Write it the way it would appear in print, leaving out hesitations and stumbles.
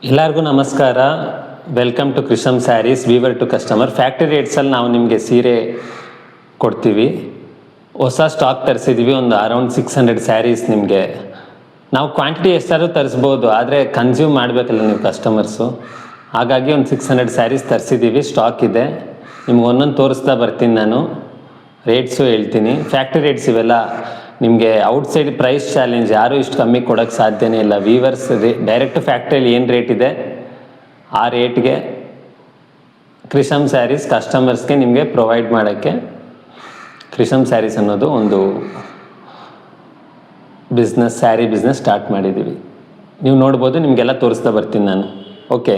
ಎಲ್ಲರಿಗೂ ನಮಸ್ಕಾರ. Welcome to Krisham sarees weaver to customer. Factory ರೇಟ್ಸಲ್ಲಿ ನಾವು ನಿಮಗೆ ಸೀರೆ ಕೊಡ್ತೀವಿ. ಹೊಸ ಸ್ಟಾಕ್ ತರಿಸಿದ್ದೀವಿ, ಒಂದು ಅರೌಂಡ್ 600 ಸ್ಯಾರೀಸ್. ನಿಮಗೆ ನಾವು ಕ್ವಾಂಟಿಟಿ ಎಷ್ಟಾದ್ರೂ ತರಿಸ್ಬೋದು, ಆದರೆ ಕನ್ಸ್ಯೂಮ್ ಮಾಡಬೇಕಲ್ಲ ನೀವು ಕಸ್ಟಮರ್ಸು. ಹಾಗಾಗಿ ಒಂದು 600 ಸ್ಯಾರೀಸ್ ತರಿಸಿದ್ದೀವಿ, ಸ್ಟಾಕ್ ಇದೆ. ನಿಮ್ಗೆ ಒಂದೊಂದು ತೋರಿಸ್ತಾ ಬರ್ತೀನಿ, ನಾನು ರೇಟ್ಸು ಹೇಳ್ತೀನಿ. ಫ್ಯಾಕ್ಟ್ರಿ ರೇಟ್ಸ್ ಇವೆಲ್ಲ ನಿಮಗೆ ಔಟ್ಸೈಡ್ ಪ್ರೈಸ್ ಚಾಲೆಂಜ್, ಯಾರೂ ಇಷ್ಟು ಕಮ್ಮಿ ಕೊಡೋಕ್ಕೆ ಸಾಧ್ಯನೇ ಇಲ್ಲ. ವೀವರ್ಸ್ ಡೈರೆಕ್ಟ್ ಫ್ಯಾಕ್ಟ್ರಿಯಲ್ಲಿ ಏನು ರೇಟ್ ಇದೆ ಆ ರೇಟ್ಗೆ ಕೃಷಮ್ ಸ್ಯಾರೀಸ್ ಕಸ್ಟಮರ್ಸ್ಗೆ ನಿಮಗೆ ಪ್ರೊವೈಡ್ ಮಾಡೋಕ್ಕೆ ಕೃಷಮ್ ಸ್ಯಾರೀಸ್ ಅನ್ನೋದು ಒಂದು ಬಿಸ್ನೆಸ್, ಸ್ಯಾರಿ ಬಿಸ್ನೆಸ್ ಸ್ಟಾರ್ಟ್ ಮಾಡಿದ್ದೀವಿ. ನೀವು ನೋಡ್ಬೋದು, ನಿಮಗೆಲ್ಲ ತೋರಿಸ್ತಾ ಬರ್ತೀನಿ ನಾನು. ಓಕೆ.